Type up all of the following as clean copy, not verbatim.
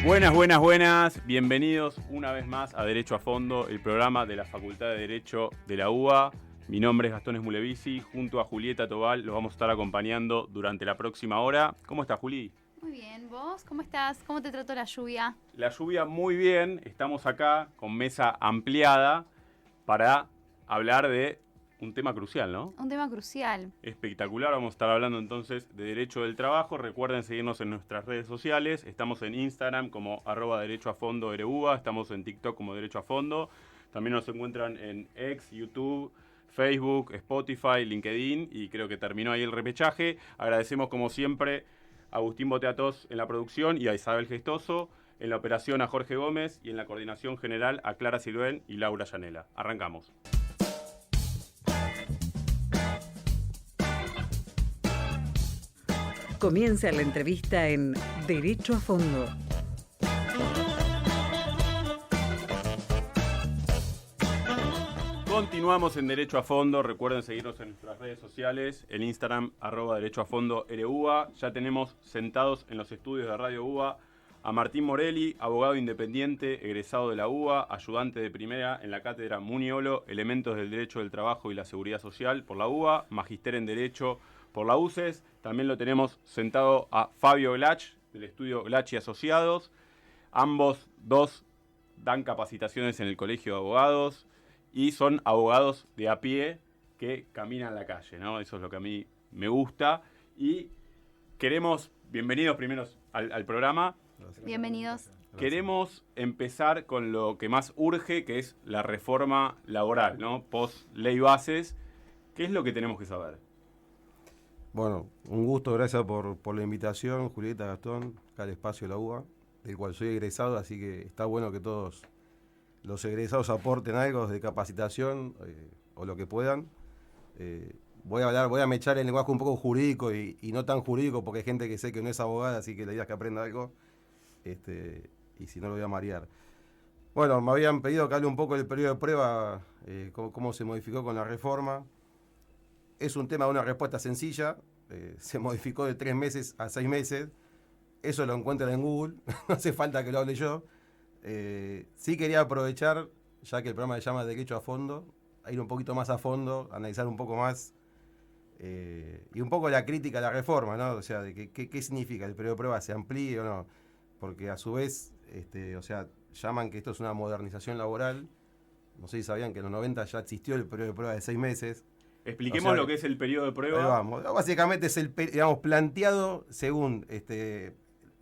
Buenas, buenas, buenas. Bienvenidos una vez más a Derecho a Fondo, el programa de la Facultad de Derecho de la UBA. Mi nombre es Gastón Esmulevisi. Junto a Julieta Tobal los vamos a estar acompañando durante la próxima hora. ¿Cómo estás, Juli? Muy bien, ¿vos? ¿Cómo estás? ¿Cómo te trató la lluvia? La lluvia muy bien. Estamos acá con mesa ampliada para hablar de un tema crucial, ¿no? Un tema crucial. Espectacular. Vamos a estar hablando entonces de Derecho del Trabajo. Recuerden seguirnos en nuestras redes sociales. Estamos en Instagram como @derechoafondoRUBA. Estamos en TikTok como Derecho a Fondo. También nos encuentran en X, YouTube, Facebook, Spotify, LinkedIn, y creo que terminó ahí el repechaje. Agradecemos como siempre a Agustín Boteatos en la producción y a Isabel Gestoso, en la operación a Jorge Gómez y en la coordinación general a Clara Silvén y Laura Llanela. Arrancamos. Comienza la entrevista en Derecho a Fondo. Continuamos en Derecho a Fondo. Recuerden seguirnos en nuestras redes sociales, en Instagram, @derechoafondoRUBA. Ya tenemos sentados en los estudios de Radio UBA a Martín Morelli, abogado independiente, egresado de la UBA, ayudante de primera en la cátedra Muniolo, Elementos del Derecho del Trabajo y la Seguridad Social por la UBA, magíster en Derecho por la UCES. También lo tenemos sentado a Fabio Glach, del estudio Glach y Asociados. Ambos dos dan capacitaciones en el Colegio de Abogados y son abogados de a pie que caminan la calle, ¿no? Eso es lo que a mí me gusta. Y queremos, bienvenidos primero al programa. Gracias. Bienvenidos. Queremos empezar con lo que más urge, que es la reforma laboral, ¿no? Post ley bases. ¿Qué es lo que tenemos que saber? Bueno, un gusto, gracias por la invitación, Julieta, Gastón, acá al espacio de la UBA, del cual soy egresado, así que está bueno que todos los egresados aporten algo de capacitación o lo que puedan. Voy a mechar el lenguaje un poco jurídico y no tan jurídico, porque hay gente que sé que no es abogada, así que la idea es que aprenda algo, y si no lo voy a marear. Bueno, me habían pedido que hable un poco del periodo de prueba, cómo se modificó con la reforma. Es un tema de una respuesta sencilla, se modificó de 3 meses a 6 meses, eso lo encuentran en Google, no hace falta que lo hable yo. Sí quería aprovechar, ya que el programa se llama Derecho a Fondo, a ir un poquito más a fondo, analizar un poco más, y un poco la crítica a la reforma, ¿no? O sea, de qué significa el periodo de prueba, se amplíe o no, porque a su vez, llaman que esto es una modernización laboral. No sé si sabían que en los 90 ya existió el periodo de prueba de 6 meses. Expliquemos lo que es el periodo de prueba. Ahí vamos. Básicamente es planteado según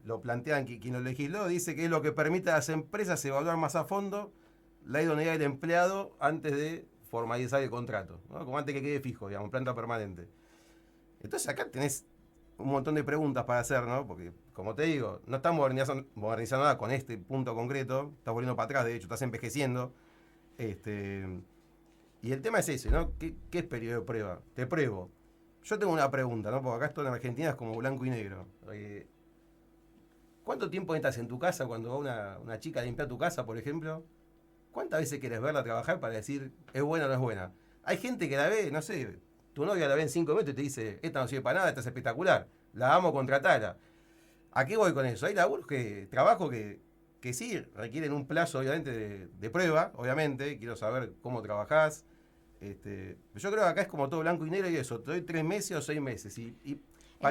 lo plantean quien lo legisló, dice que es lo que permite a las empresas evaluar más a fondo la idoneidad del empleado antes de formalizar el contrato, ¿no? Como antes que quede fijo, digamos, planta permanente. Entonces acá tenés un montón de preguntas para hacer, ¿no? Porque, como te digo, no estás modernizando nada con este punto concreto, estás volviendo para atrás, de hecho, estás envejeciendo. Y el tema es ese, ¿no? ¿Qué es periodo de prueba? Te pruebo. Yo tengo una pregunta, ¿no? Porque acá esto en Argentina es como blanco y negro. ¿Cuánto tiempo estás en tu casa cuando va una chica a limpiar tu casa, por ejemplo? ¿Cuántas veces querés verla trabajar para decir es buena o no es buena? Hay gente que la ve, no sé, tu novia la ve en 5 minutos y te dice, esta no sirve para nada, esta es espectacular, la amo, contratala. ¿A qué voy con eso? Hay laburos trabajo que sí requieren un plazo, obviamente, de prueba, obviamente, quiero saber cómo trabajás. Yo creo que acá es como todo blanco y negro y eso, te doy 3 meses o 6 meses. El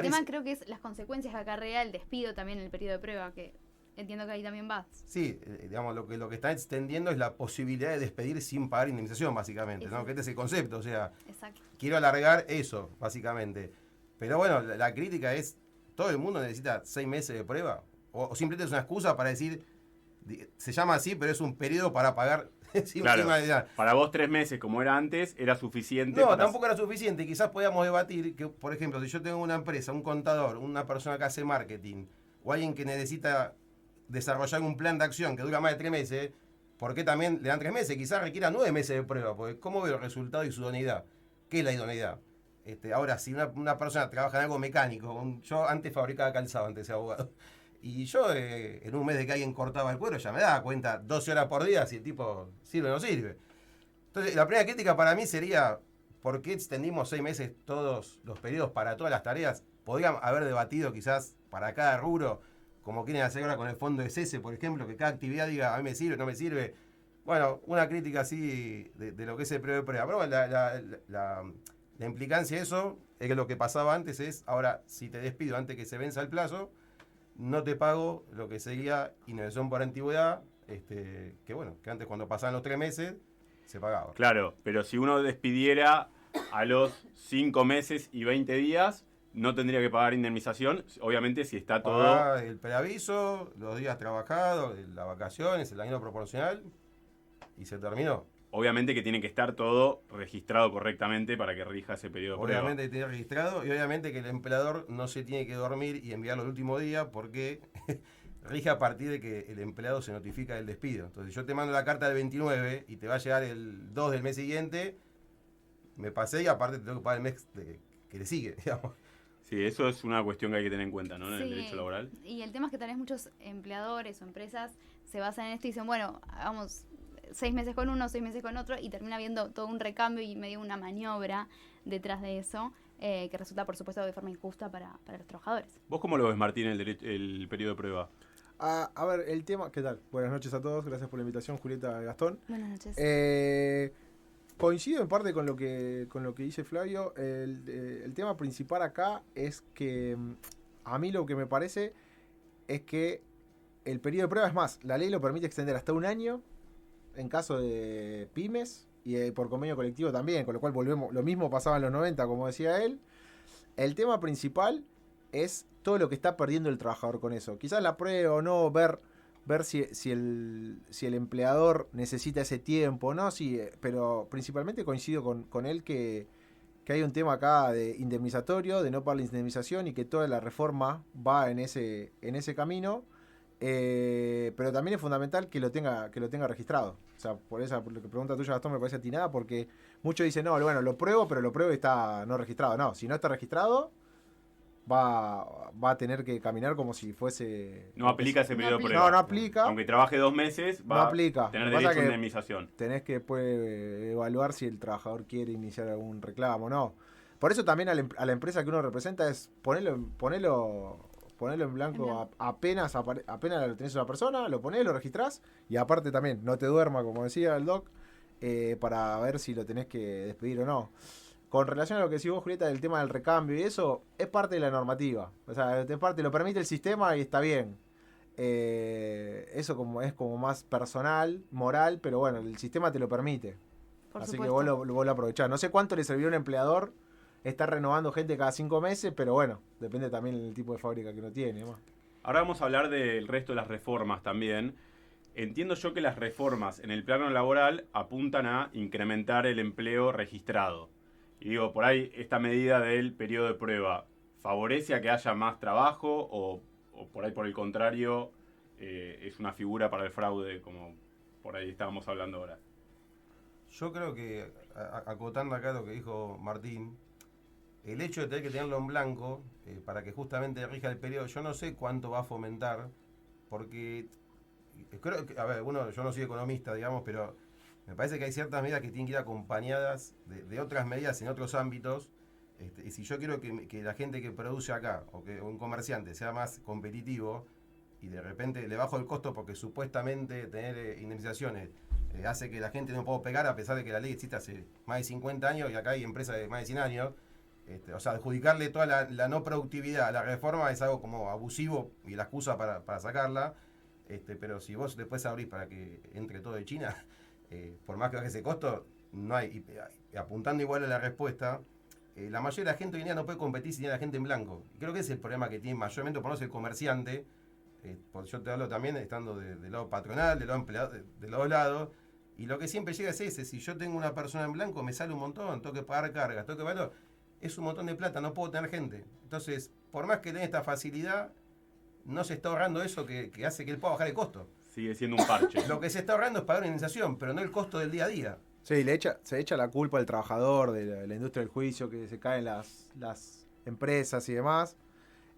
tema creo que es las consecuencias que acarrea el despido también en el periodo de prueba, que entiendo que ahí también vas. Sí, digamos, lo que está extendiendo es la posibilidad de despedir sin pagar indemnización, básicamente, ¿no? Que este es el concepto, o sea, exacto. Quiero alargar eso, básicamente. Pero bueno, la crítica es, ¿todo el mundo necesita 6 meses de prueba? O simplemente es una excusa para decir, se llama así, pero es un periodo para pagar. Claro, para vos 3 meses, como era antes, era suficiente. No, tampoco era suficiente. Quizás podíamos debatir que, por ejemplo, si yo tengo una empresa, un contador, una persona que hace marketing, o alguien que necesita desarrollar un plan de acción que dura más de 3 meses, ¿por qué también le dan 3 meses? Quizás requiera 9 meses de prueba, porque ¿cómo veo el resultado y su idoneidad? ¿Qué es la idoneidad? Ahora, si una persona trabaja en algo mecánico, yo antes fabricaba calzado, antes de ser abogado, y yo en un mes de que alguien cortaba el cuero ya me daba cuenta 12 horas por día si el tipo sirve o no sirve. Entonces, la primera crítica para mí sería, ¿por qué extendimos 6 meses todos los periodos para todas las tareas? Podrían haber debatido quizás para cada rubro como quieren hacer ahora con el fondo de cese, por ejemplo, que cada actividad diga, a mí me sirve, no me sirve. Bueno, una crítica así de lo que es el periodo de prueba. Pero bueno, la implicancia de eso es que lo que pasaba antes es, ahora, si te despido antes que se venza el plazo, no te pago lo que sería indemnización por antigüedad, que bueno, que antes cuando pasaban los 3 meses, se pagaba. Claro, pero si uno despidiera a los 5 meses y 20 días, no tendría que pagar indemnización, obviamente si está todo... Pagaba el preaviso, los días trabajados, las vacaciones, el daño proporcional, y se terminó. Obviamente que tiene que estar todo registrado correctamente para que rija ese periodo de prueba. Obviamente tiene registrado, y obviamente que el empleador no se tiene que dormir y enviarlo el último día, porque rige a partir de que el empleado se notifica del despido. Entonces yo te mando la carta del 29 y te va a llegar el 2 del mes siguiente, me pasé y aparte te tengo que pagar el mes que le sigue, digamos. Sí, eso es una cuestión que hay que tener en cuenta, ¿no? En el Sí, derecho laboral. y el tema es que tal vez muchos empleadores o empresas se basan en esto y dicen, bueno, hagamos 6 meses con uno, 6 meses con otro, y termina habiendo todo un recambio y medio una maniobra detrás de eso, que resulta, por supuesto, de forma injusta para los trabajadores. ¿Vos cómo lo ves, Martín, el periodo de prueba? A ver, el tema... ¿Qué tal? Buenas noches a todos, gracias por la invitación, Julieta y Gastón. Buenas noches. Coincido en parte con lo que dice Flavio. El tema principal acá es que a mí lo que me parece es que el periodo de prueba, es más, la ley lo permite extender hasta 1 año en caso de pymes y por convenio colectivo también, con lo cual volvemos, lo mismo pasaba en los 90, como decía él. El tema principal es todo lo que está perdiendo el trabajador con eso. Quizás la prueba o no, ver si el empleador necesita ese tiempo, ¿no? Sí, pero principalmente coincido con él que hay un tema acá de indemnizatorio, de no pagar la indemnización, y que toda la reforma va en ese camino. Pero también es fundamental que lo tenga registrado. O sea, por lo que pregunta tuya, Gastón, me parece atinada, porque muchos dicen, no, bueno, lo pruebo, pero lo pruebo y está no registrado. No, si no está registrado, va a tener que caminar como si fuese... No aplica ese periodo de prueba. No aplica. Aunque trabaje 2 meses, va a tener derecho a indemnización. Tenés que después evaluar si el trabajador quiere iniciar algún reclamo o no. Por eso también a la empresa que uno representa es ponerlo en blanco apenas lo tenés a una persona, lo ponés, lo registrás, y aparte también no te duerma, como decía el doc, para ver si lo tenés que despedir o no. Con relación a lo que decís vos, Julieta, del tema del recambio y eso, es parte de la normativa. O sea, de parte lo permite el sistema y está bien. Eso es como más personal, moral, pero bueno, el sistema te lo permite. Por Así supuesto. que vos lo aprovechás. No sé cuánto le serviría a un empleador estar renovando gente cada 5 meses, pero bueno, depende también del tipo de fábrica que uno tiene. ¿No? Ahora vamos a hablar del resto de las reformas también. Entiendo yo que las reformas en el plano laboral apuntan a incrementar el empleo registrado. Y digo, por ahí esta medida del periodo de prueba, ¿favorece a que haya más trabajo o por ahí por el contrario es una figura para el fraude, como por ahí estábamos hablando ahora? Yo creo que, acotando acá lo que dijo Martín, el hecho de tener que tenerlo en blanco para que justamente rija el periodo, yo no sé cuánto va a fomentar, porque creo que, a ver, yo no soy economista, digamos, pero me parece que hay ciertas medidas que tienen que ir acompañadas de otras medidas en otros ámbitos. Y si yo quiero que la gente que produce acá o que un comerciante sea más competitivo y de repente le bajo el costo porque supuestamente tener indemnizaciones hace que la gente no pueda pegar, a pesar de que la ley existe hace más de 50 años y acá hay empresas de más de 100 años. O sea, adjudicarle toda la no productividad a la reforma es algo como abusivo y la excusa para sacarla. Pero si vos después abrís para que entre todo de China, por más que baje ese costo, no hay. Y apuntando igual a la respuesta, la mayoría de la gente hoy en día no puede competir si tiene a la gente en blanco. Y creo que ese es el problema que tiene mayormente, por no ser el comerciante. Porque yo te hablo también estando del lado patronal, del lado empleado, de los dos lados. Y lo que siempre llega es ese: si yo tengo una persona en blanco, me sale un montón, tengo que pagar cargas, tengo que pagar. Es un montón de plata, no puedo tener gente. Entonces, por más que tenga esta facilidad, no se está ahorrando eso que hace que él pueda bajar el costo. Sigue siendo un parche. Lo que se está ahorrando es pagar una indemnización, pero no el costo del día a día. Sí, se echa la culpa al trabajador de la industria del juicio, que se caen las empresas y demás.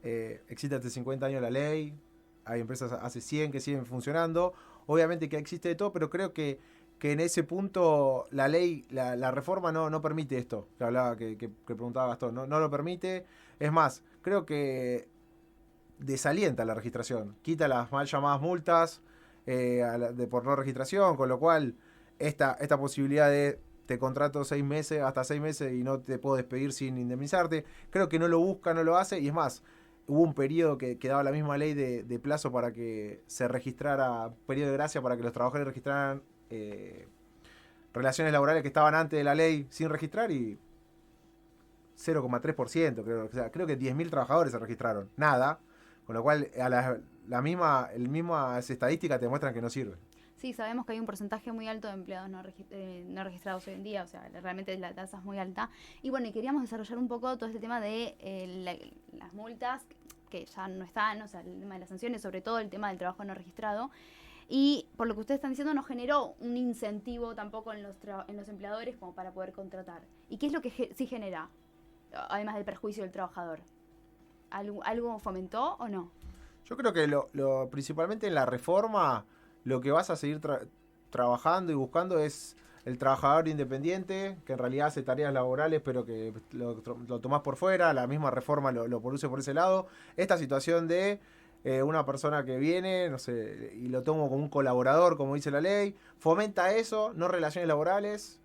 Existe hace 50 años la ley, hay empresas hace 100 que siguen funcionando. Obviamente que existe de todo, pero creo que en ese punto la ley, la reforma no permite esto, que hablaba, que preguntaba Gastón, no lo permite. Es más, creo que desalienta la registración, quita las mal llamadas multas por no registración, con lo cual esta posibilidad de te contrato 6 meses, hasta 6 meses y no te puedo despedir sin indemnizarte, creo que no lo busca, no lo hace, y es más, hubo un periodo que daba la misma ley de plazo para que se registrara, periodo de gracia para que los trabajadores registraran relaciones laborales que estaban antes de la ley sin registrar, y 0,3%, creo. O sea, creo que 10.000 trabajadores se registraron. Nada. Con lo cual, a las mismas estadísticas te muestran que no sirve. Sí, sabemos que hay un porcentaje muy alto de empleados no registrados hoy en día, o sea, realmente la tasa es muy alta. Y bueno, y queríamos desarrollar un poco todo este tema de las multas, que ya no están, o sea, el tema de las sanciones, sobre todo el tema del trabajo no registrado. Y por lo que ustedes están diciendo, no generó un incentivo tampoco en los empleadores como para poder contratar. ¿Y qué es lo que sí genera, además del perjuicio del trabajador? ¿Algo fomentó o no? Yo creo que principalmente en la reforma, lo que vas a seguir trabajando y buscando es el trabajador independiente, que en realidad hace tareas laborales, pero que lo tomás por fuera. La misma reforma lo produce por ese lado. Esta situación de una persona que viene, no sé, y lo tomo como un colaborador, como dice la ley, fomenta eso, no relaciones laborales,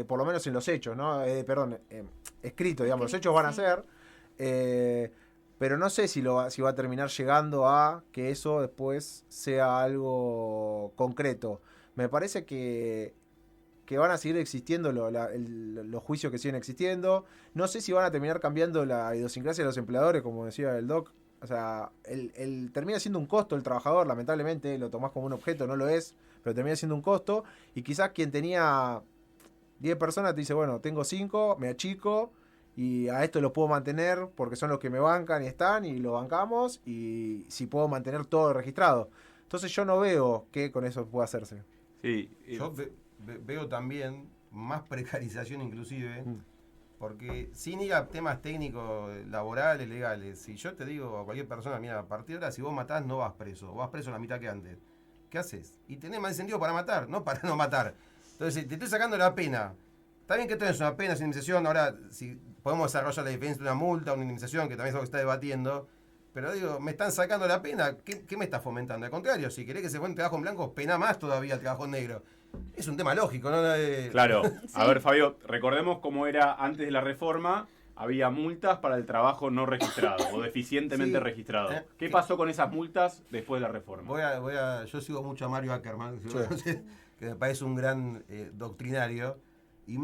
por lo menos en los hechos, ¿no? Escrito, digamos, los hechos van a ser, pero no sé si va a terminar llegando a que eso después sea algo concreto. Me parece que van a seguir existiendo los juicios que siguen existiendo. No sé si van a terminar cambiando la idiosincrasia de los empleadores, como decía el doc. O sea, termina siendo un costo el trabajador, lamentablemente, lo tomás como un objeto, no lo es, pero termina siendo un costo. Y quizás quien tenía 10 personas te dice, bueno, tengo 5, me achico, y a esto lo puedo mantener porque son los que me bancan y están, y lo bancamos, y si puedo mantener todo registrado. Entonces yo no veo que con eso pueda hacerse. Sí. Yo veo también más precarización inclusive, porque sin ir a temas técnicos, laborales, legales, si yo te digo a cualquier persona, mira, a partir de ahora si vos matás no vas preso la mitad que antes. ¿Qué haces? Y tenés más incentivo para matar, no para no matar. Entonces, te estoy sacando la pena. Está bien que tenés una pena sin indemnización, ahora si podemos desarrollar la diferencia de una multa, una indemnización, que también es lo que está debatiendo, pero digo, me están sacando la pena, ¿qué me está fomentando? Al contrario, si querés que se pone trabajo en blanco, pena más todavía el trabajo en negro. Es un tema lógico, ¿no? Claro. Sí. A ver, Fabio, recordemos cómo era antes de la reforma. Había multas para el trabajo no registrado o deficientemente registrado. ¿Qué pasó con esas multas después de la reforma? Yo sigo mucho a Mario Ackerman, que me parece un gran doctrinario. Y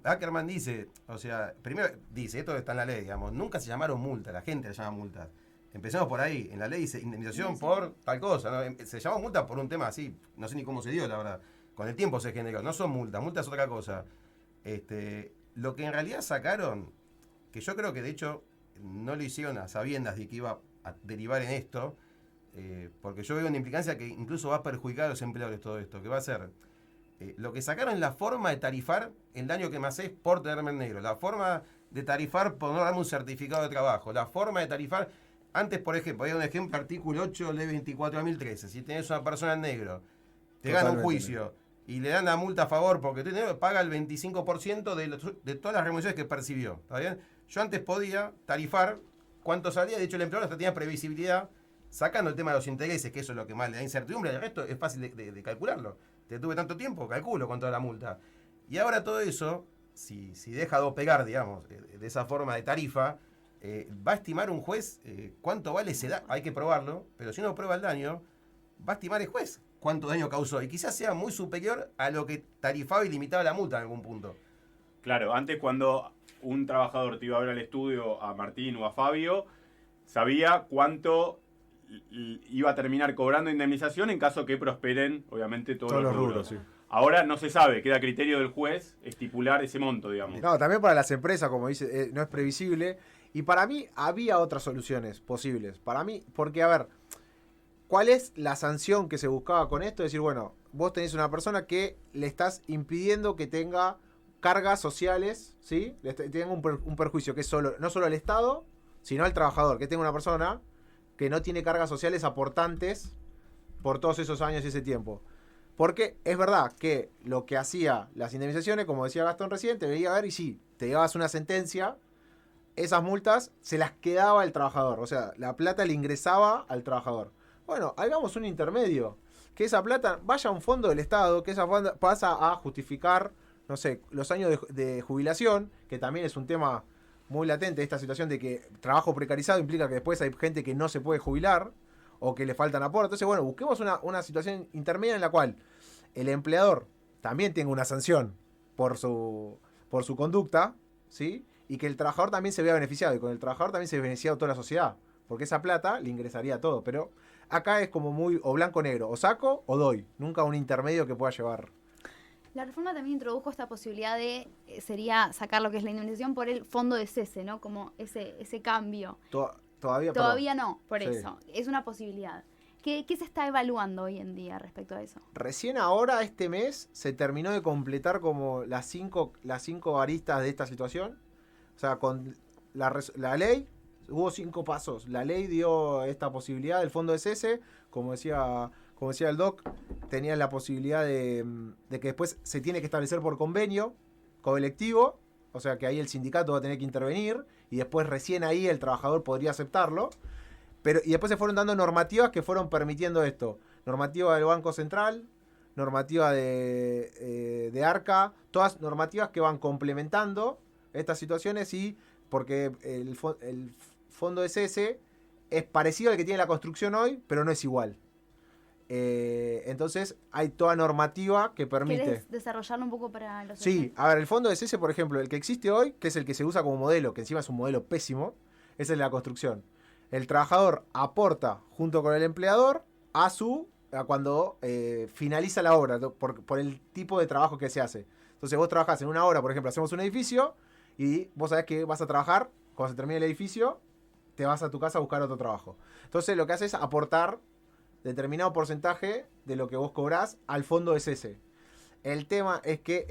Ackerman dice, o sea, primero dice, esto está en la ley, digamos, nunca se llamaron multas, la gente le llama multas. Empecemos por ahí, en la ley dice indemnización por tal cosa, ¿no? Se llamó multa por un tema así, no sé ni cómo se dio, la verdad. Con el tiempo se generó, no son multas, multas es otra cosa. Lo que en realidad sacaron, que yo creo que de hecho no lo hicieron a sabiendas de que iba a derivar en esto, porque yo veo una implicancia que incluso va a perjudicar a los empleadores todo esto, que va a ser lo que sacaron es la forma de tarifar el daño que me haces por tenerme en negro, la forma de tarifar por no darme un certificado de trabajo, la forma de tarifar. Antes, por ejemplo, hay un ejemplo, artículo 8, ley 24.013, si tenés una persona en negro, te gana un juicio y le dan la multa a favor porque tú paga el 25% de todas las remuneraciones que percibió, ¿está bien? Yo antes podía tarifar cuánto salía, de hecho el empleador hasta tenía previsibilidad, sacando el tema de los intereses, que eso es lo que más le da incertidumbre, el resto es fácil de calcularlo. Te tuve tanto tiempo, calculo con toda la multa. Y ahora todo eso, si deja de operar, digamos, de esa forma de tarifa, va a estimar un juez cuánto vale ese daño. Hay que probarlo, pero si no prueba el daño, va a estimar el juez cuánto daño causó. Y quizás sea muy superior a lo que tarifaba y limitaba la multa en algún punto. Claro, antes cuando un trabajador te iba a ver al estudio, a Martín o a Fabio, sabía cuánto iba a terminar cobrando indemnización en caso que prosperen, obviamente, todos los rubros. Sí. Ahora no se sabe, queda a criterio del juez estipular ese monto, digamos. No, también para las empresas, como dice, no es previsible. Y para mí había otras soluciones posibles. Para mí, porque a ver, ¿cuál es la sanción que se buscaba con esto? Es decir, bueno, vos tenés una persona que le estás impidiendo que tenga cargas sociales, ¿sí? Tenga un perjuicio que es no solo al Estado, sino al trabajador. Que tenga una persona que no tiene cargas sociales aportantes por todos esos años y ese tiempo. Porque es verdad que lo que hacía las indemnizaciones, como decía Gastón recién, te veía a ver y sí, te llevabas una sentencia esas multas se las quedaba el trabajador. O sea, la plata le ingresaba al trabajador. Bueno, hagamos un intermedio. Que esa plata vaya a un fondo del Estado, que esa plata pasa a justificar, no sé, los años de jubilación, que también es un tema muy latente, esta situación de que trabajo precarizado implica que después hay gente que no se puede jubilar o que le faltan aportes. Entonces, bueno, busquemos una situación intermedia en la cual el empleador también tenga una sanción por su conducta, ¿sí? Y que el trabajador también se vea beneficiado, y con el trabajador también se beneficia toda la sociedad, porque esa plata le ingresaría a todo. Pero acá es como muy o blanco o negro, o saco o doy, nunca un intermedio que pueda llevar. La reforma también introdujo esta posibilidad de, sería sacar lo que es la indemnización por el fondo de cese, ¿no? Como ese cambio. Todavía no, por Sí. eso. Es una posibilidad. ¿Qué se está evaluando hoy en día respecto a eso? Recién ahora, este mes, se terminó de completar como las cinco aristas de esta situación. O sea, con la ley, hubo 5 pasos. La ley dio esta posibilidad del fondo de cese, como decía el doc, tenía la posibilidad de que después se tiene que establecer por convenio colectivo, o sea que ahí el sindicato va a tener que intervenir, y después recién ahí el trabajador podría aceptarlo. Y después se fueron dando normativas que fueron permitiendo esto. Normativa del Banco Central, normativa de ARCA, todas normativas que van complementando estas situaciones, y porque el fondo de cese es parecido al que tiene la construcción hoy, pero no es igual. Entonces hay toda normativa que permite... ¿Quieres desarrollarlo un poco para los Sí, oyentes? a ver, el fondo de cese, por ejemplo, el que existe hoy, que es el que se usa como modelo, que encima es un modelo pésimo, es el de la construcción. El trabajador aporta junto con el empleador a cuando finaliza la obra, por el tipo de trabajo que se hace. Entonces vos trabajás en una obra, por ejemplo, hacemos un edificio, y vos sabés que vas a trabajar, cuando se termine el edificio, te vas a tu casa a buscar otro trabajo. Entonces lo que haces es aportar determinado porcentaje de lo que vos cobrás al fondo de cese. El tema es que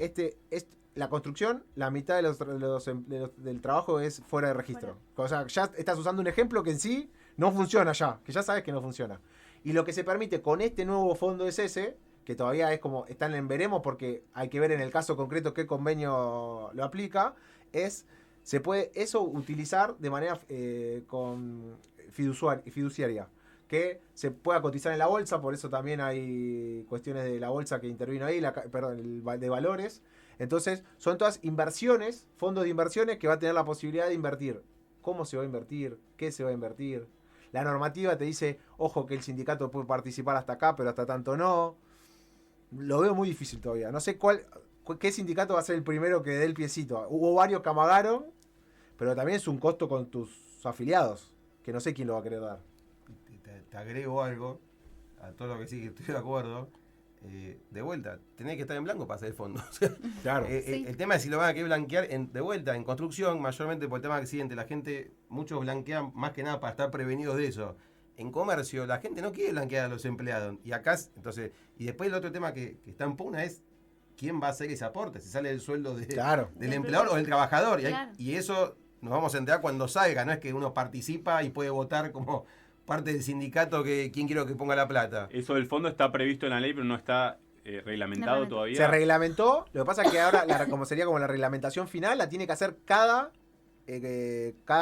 la construcción, la mitad del trabajo es fuera de registro. O sea, ya estás usando un ejemplo que en sí no funciona ya, que ya sabes que no funciona. Y lo que se permite con este nuevo fondo de cese, que todavía es como, están en veremos porque hay que ver en el caso concreto qué convenio lo aplica, se puede eso utilizar de manera con fiduciaria, que se pueda cotizar en la bolsa, por eso también hay cuestiones de la bolsa que intervino ahí, de valores. Entonces, son todas inversiones, fondos de inversiones que va a tener la posibilidad de invertir. ¿Cómo se va a invertir? ¿Qué se va a invertir? La normativa te dice, ojo, que el sindicato puede participar hasta acá, pero hasta tanto no. Lo veo muy difícil todavía. No sé qué sindicato va a ser el primero que dé el piecito. Hubo varios que amagaron, pero también es un costo con tus afiliados, que no sé quién lo va a querer dar. Te agrego algo a todo lo que sí que estoy de acuerdo. De vuelta, tenés que estar en blanco para hacer el fondo. Claro. Sí. El tema es si lo van a querer blanquear de vuelta en construcción, mayormente por el tema accidente. La gente, muchos blanquean más que nada para estar prevenidos de eso. En comercio, la gente no quiere blanquear a los empleados. Y acá, entonces, y después el otro tema que está en pugna es quién va a hacer ese aporte, si sale del sueldo Claro. del empleador o del trabajador. Claro. Y eso nos vamos a enterar cuando salga, no es que uno participa y puede votar como parte del sindicato que quién quiero que ponga la plata. Eso del fondo está previsto en la ley, pero no está reglamentado No, todavía. Se reglamentó, lo que pasa es que ahora, como sería como la reglamentación final, la tiene que hacer cada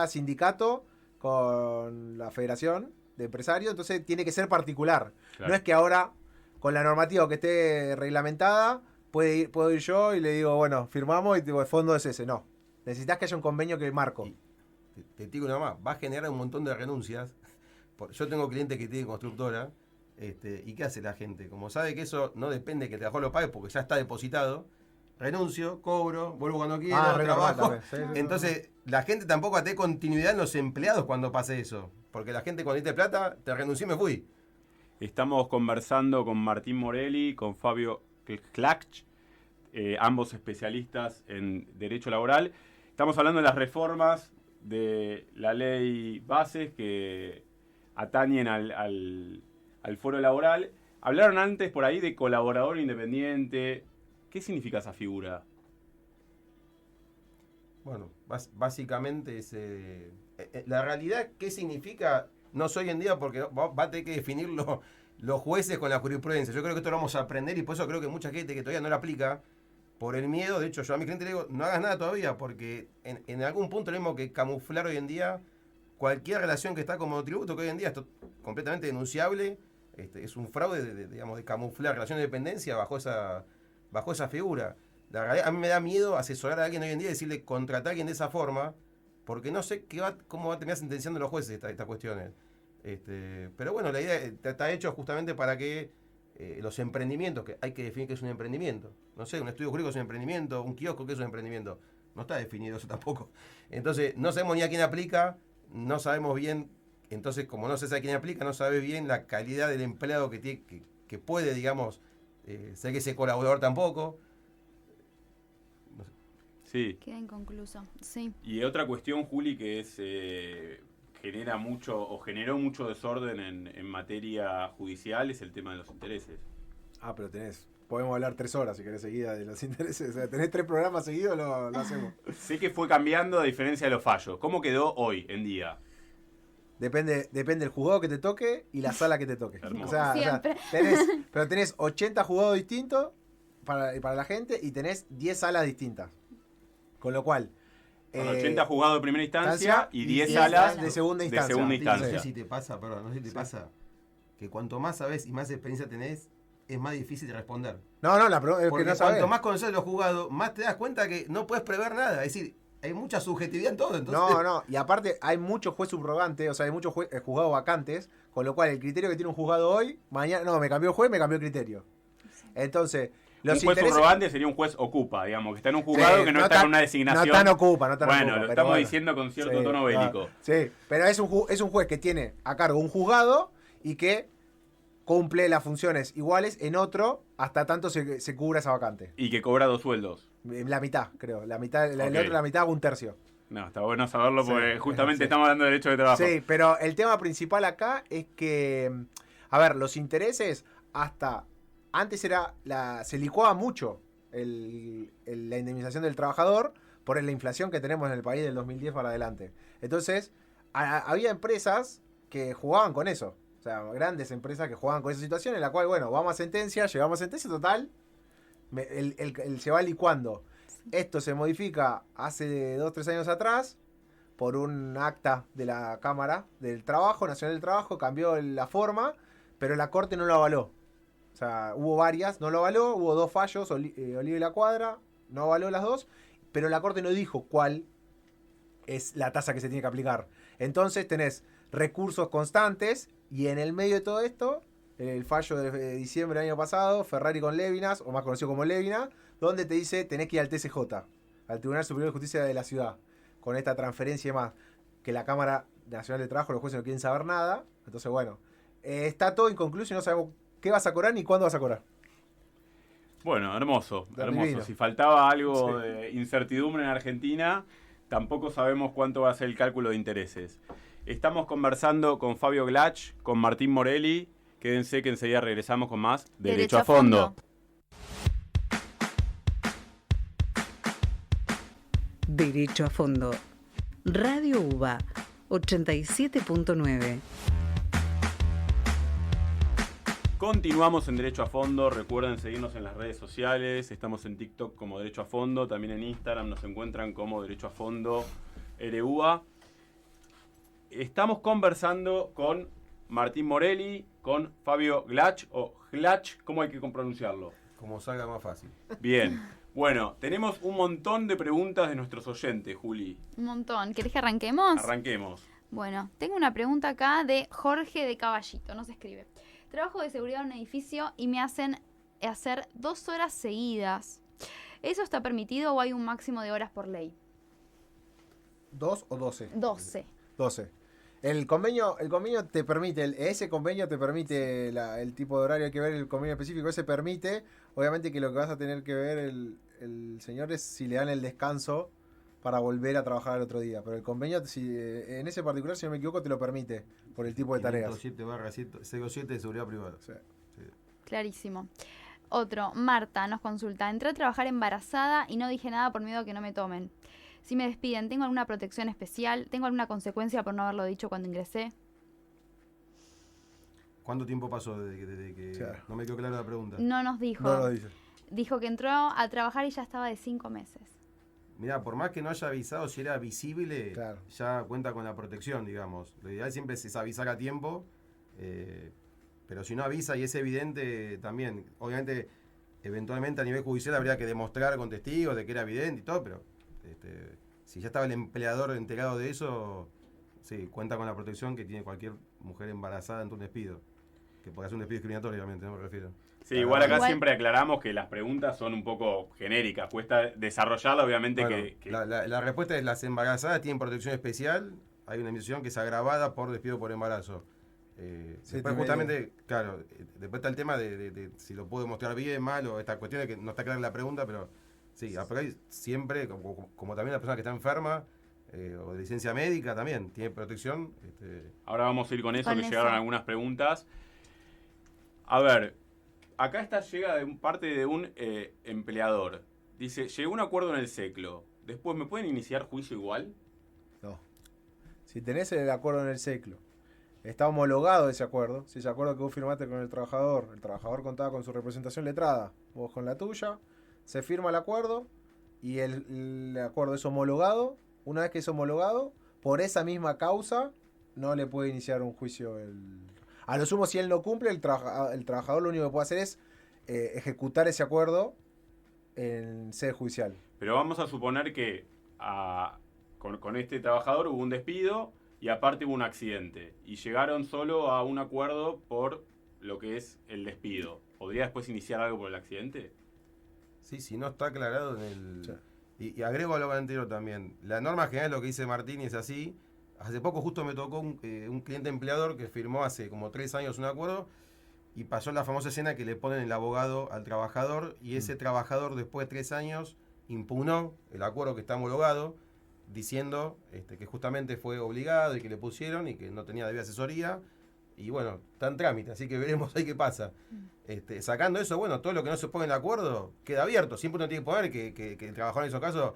sindicato con la federación de empresarios, entonces tiene que ser particular. Claro. No es que ahora, con la normativa que esté reglamentada, puedo ir yo y le digo, bueno, firmamos y digo, el fondo es ese. No, necesitas que haya un convenio que marco. Y te digo nada más, va a generar un montón de renuncias. Yo tengo clientes que tienen constructora, ¿y qué hace la gente? Como sabe que eso no depende que el trabajador lo pague porque ya está depositado, renuncio, cobro, vuelvo cuando quiero, trabajo. Sí. Entonces, la gente tampoco va a tener continuidad en los empleados cuando pase eso. Porque la gente cuando dice plata, te renuncié y me fui. Estamos conversando con Martín Morelli, con Fabio Klach, ambos especialistas en derecho laboral. Estamos hablando de las reformas de la ley bases que atañen al foro laboral. Hablaron antes por ahí de colaborador independiente. ¿Qué significa esa figura? Bueno, básicamente es... la realidad, ¿qué significa? No sé hoy en día porque va a tener que definirlo los jueces con la jurisprudencia. Yo creo que esto lo vamos a aprender y por eso creo que mucha gente que todavía no lo aplica, por el miedo. De hecho, yo a mi cliente le digo, no hagas nada todavía, porque en algún punto tenemos que camuflar hoy en día cualquier relación que está como monotributo, que hoy en día es completamente denunciable. Es un fraude de camuflar relación de dependencia bajo esa figura. La realidad, a mí me da miedo asesorar a alguien hoy en día y decirle contratar a alguien de esa forma, porque no sé cómo va a terminar sentenciando los jueces estas cuestiones. Pero bueno, la idea está hecho justamente para que los emprendimientos, que hay que definir qué es un emprendimiento. No sé, un estudio jurídico es un emprendimiento, un kiosco que es un emprendimiento. No está definido eso tampoco. Entonces, no sabemos ni a quién aplica, no sabemos bien. Entonces, como no se sabe a quién aplica, no sabe bien la calidad del empleado que puede, digamos, ser que ese colaborador tampoco. No sé. Sí. Queda inconcluso, sí. Y otra cuestión, Juli, que es generó mucho desorden en materia judicial, es el tema de los intereses. Ah, pero podemos hablar 3 horas si querés seguida de los intereses. O sea, tenés 3 programas seguidos, lo hacemos. Sé que fue cambiando a diferencia de los fallos. ¿Cómo quedó hoy en día? Depende del juzgado que te toque y la sala que te toque. Hermoso. O sea, Siempre. tenés 80 juzgados distintos para la gente y tenés 10 salas distintas. Con lo cual... Con 80 juzgados de primera instancia y 10 salas de segunda instancia. No sé si te pasa, que cuanto más sabés y más experiencia tenés, es más difícil de responder. No, es Porque que no sabés. cuanto más conoces los juzgados, más te das cuenta que no puedes prever nada. Es decir, hay mucha subjetividad en todo. Entonces... No, y aparte hay muchos juez subrogantes, o sea, hay muchos juzgados vacantes, con lo cual el criterio que tiene un juzgado hoy, mañana, me cambió el juez, me cambió el criterio. Entonces, un juez subrogante sería un juez ocupa, digamos, que está en un juzgado que no está con una designación. No tan ocupa. Bueno, lo estamos diciendo con cierto tono bélico. Sí, pero es un juez que tiene a cargo un juzgado y que cumple las funciones iguales en otro hasta tanto se cubra esa vacante. Y que cobra 2 sueldos. La mitad, creo. La mitad, el Ok. otro la mitad, 1/3. No, está bueno saberlo porque Sí, justamente sí. estamos hablando de derecho de trabajo. Sí, pero el tema principal acá es que, a ver, los intereses hasta antes se licuaba mucho la indemnización del trabajador por la inflación que tenemos en el país del 2010 para adelante. Entonces, había empresas que jugaban con eso. O sea, grandes empresas que jugaban con esa situación en la cual, bueno, vamos a sentencia, llegamos a sentencia, total, se va licuando. Esto se modifica hace 2-3 años atrás por un acta de la Cámara del Trabajo, Nacional del Trabajo, cambió la forma, pero la Corte no lo avaló. O sea, hubo varias, no lo avaló, hubo 2 fallos, Oliva y La Cuadra, no avaló las 2, pero la Corte no dijo cuál es la tasa que se tiene que aplicar. Entonces tenés recursos constantes y en el medio de todo esto, el fallo de diciembre del año pasado, Ferrari con Levinas, o más conocido como Levina, donde te dice tenés que ir al TCJ, al Tribunal Superior de Justicia de la Ciudad, con esta transferencia y más, que la Cámara Nacional de Trabajo, los jueces no quieren saber nada. Entonces, bueno, está todo inconcluso y no sabemos qué vas a cobrar ni cuándo vas a cobrar. Bueno, hermoso. Divino. Si faltaba algo Sí. de incertidumbre en Argentina, tampoco sabemos cuánto va a ser el cálculo de intereses. Estamos conversando con Fabio Glach, con Martín Morelli. Quédense que enseguida regresamos con más Derecho a Fondo. Derecho a Fondo. Radio UBA 87.9. Continuamos en Derecho a Fondo. Recuerden seguirnos en las redes sociales. Estamos en TikTok como Derecho a Fondo. También en Instagram nos encuentran como Derecho a Fondo RUA. Estamos conversando con Martín Morelli, con Fabio Glach, o Glach, ¿cómo hay que pronunciarlo? Como salga más fácil. Bien. Bueno, tenemos un montón de preguntas de nuestros oyentes, Juli. Un montón. ¿Querés que arranquemos? Arranquemos. Bueno, tengo una pregunta acá de Jorge de Caballito, nos escribe. Trabajo de seguridad en un edificio y me hacen hacer 2 horas seguidas. ¿Eso está permitido o hay un máximo de horas por ley? 2 o 12. 12. 12. El convenio te permite, ese convenio te permite el tipo de horario, hay que ver el convenio específico, ese permite, obviamente que lo que vas a tener que ver el señor es si le dan el descanso para volver a trabajar al otro día, pero el convenio, en ese particular, si no me equivoco, te lo permite por el tipo de tareas. 507/07 de seguridad privada. Sí. Clarísimo. Otro, Marta nos consulta. Entré a trabajar embarazada y no dije nada por miedo a que no me tomen. Si me despiden, ¿tengo alguna protección especial? ¿Tengo alguna consecuencia por no haberlo dicho cuando ingresé? ¿Cuánto tiempo pasó desde que Claro. no me quedó clara la pregunta? No nos dijo. No lo dice. dijo que entró a trabajar y ya estaba de 5 meses. Mirá, por más que no haya avisado, si era visible, Claro. ya cuenta con la protección, digamos. Lo ideal siempre es avisar a tiempo, pero si no avisa y es evidente también, obviamente, eventualmente a nivel judicial habría que demostrar con testigos de que era evidente y todo, pero si ya estaba el empleador enterado de eso, sí, cuenta con la protección que tiene cualquier mujer embarazada ante un despido. Que puede ser un despido discriminatorio, obviamente, no me refiero. Sí, igual acá Igual- siempre aclaramos que las preguntas son un poco genéricas. Cuesta desarrollarla, obviamente Bueno, que la respuesta es: las embarazadas tienen protección especial. Hay una emisión que es agravada por despido por embarazo. Después justamente, claro, después está el tema de si lo puedo demostrar bien, mal, o esta cuestión de que no está clara la pregunta, pero sí, por ahí siempre, como también la persona que está enferma o de licencia médica también tiene protección. ahora vamos a ir con eso, Con que eso. llegaron algunas preguntas. A ver, acá llega de parte de un empleador. Dice, llegó a un acuerdo en el SECLO. Después, ¿me pueden iniciar juicio igual? No. Si tenés el acuerdo en el SECLO, está homologado ese acuerdo. Si ese acuerdo que vos firmaste con el trabajador contaba con su representación letrada, vos con la tuya, se firma el acuerdo y el acuerdo es homologado. Una vez que es homologado, por esa misma causa no le puede iniciar un juicio. A lo sumo, si él no cumple, el trabajador lo único que puede hacer es ejecutar ese acuerdo en sede judicial. Pero vamos a suponer que con este trabajador hubo un despido y aparte hubo un accidente. Y llegaron solo a un acuerdo por lo que es el despido. ¿Podría después iniciar algo por el accidente? Sí, si no está aclarado en el... Sí. Y agrego a lo anterior también. La norma general, lo que dice Martín, es así. Hace poco justo me tocó un cliente empleador que firmó hace como 3 años un acuerdo y pasó la famosa escena que le ponen el abogado al trabajador y ese trabajador después de 3 años impugnó el acuerdo que está homologado diciendo que justamente fue obligado y que le pusieron y que no tenía debida asesoría. Y bueno, está en trámite, así que veremos ahí qué pasa. Sacando eso, bueno, todo lo que no se pone en el acuerdo queda abierto. Siempre uno tiene que poner que el trabajador en esos casos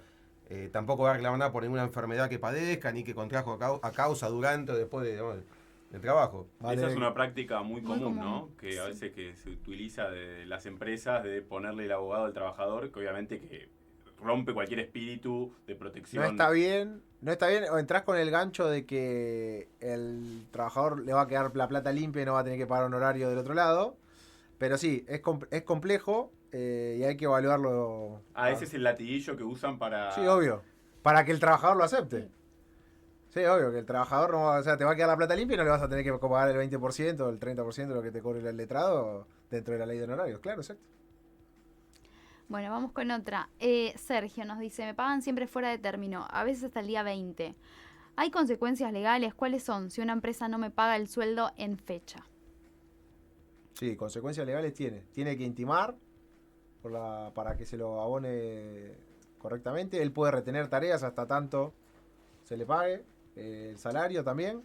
tampoco va a reclamar nada por ninguna enfermedad que padezca, ni que contrajo a causa, durante o después del trabajo. Vale. Esa es una práctica muy Muy común, común, ¿no? Que a sí. veces que se utiliza de las empresas de ponerle el abogado al trabajador, que obviamente que rompe cualquier espíritu de protección. No está bien, o entrás con el gancho de que el trabajador le va a quedar la plata limpia y no va a tener que pagar honorario del otro lado. Pero sí, es complejo y hay que evaluarlo. Ese es el latiguillo que usan para... Sí, obvio. Para que el trabajador lo acepte. Sí, obvio, que el trabajador no va, o sea, te va a quedar la plata limpia y no le vas a tener que pagar el 20% o el 30% de lo que te cobre el letrado dentro de la ley de honorarios. Claro, exacto. Bueno, vamos con otra. Sergio nos dice, me pagan siempre fuera de término, a veces hasta el día 20. ¿Hay consecuencias legales? ¿Cuáles son si una empresa no me paga el sueldo en fecha? Sí, consecuencias legales tiene. Tiene que intimar para que se lo abone correctamente. Él puede retener tareas hasta tanto se le pague el salario también.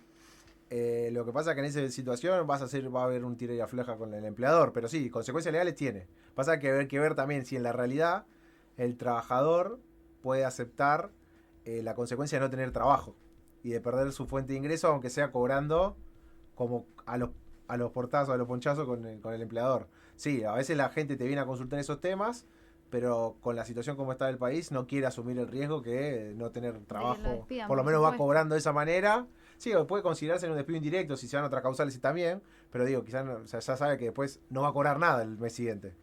Lo que pasa es que en esa situación va a haber un tira y afloja con el empleador. Pero sí, consecuencias legales tiene. Pasa que hay que ver también si en la realidad el trabajador puede aceptar la consecuencia de no tener trabajo y de perder su fuente de ingreso, aunque sea cobrando como a los portazos, a los ponchazos con el empleador. Sí, a veces la gente te viene a consultar esos temas, pero con la situación como está el país no quiere asumir el riesgo que no tener trabajo, despidan, por lo por menos va supuesto. cobrando de esa manera. Sí, o puede considerarse un despido indirecto si se van a otras causales también, pero digo, quizás o sea, ya sabe que después no va a cobrar nada el mes siguiente.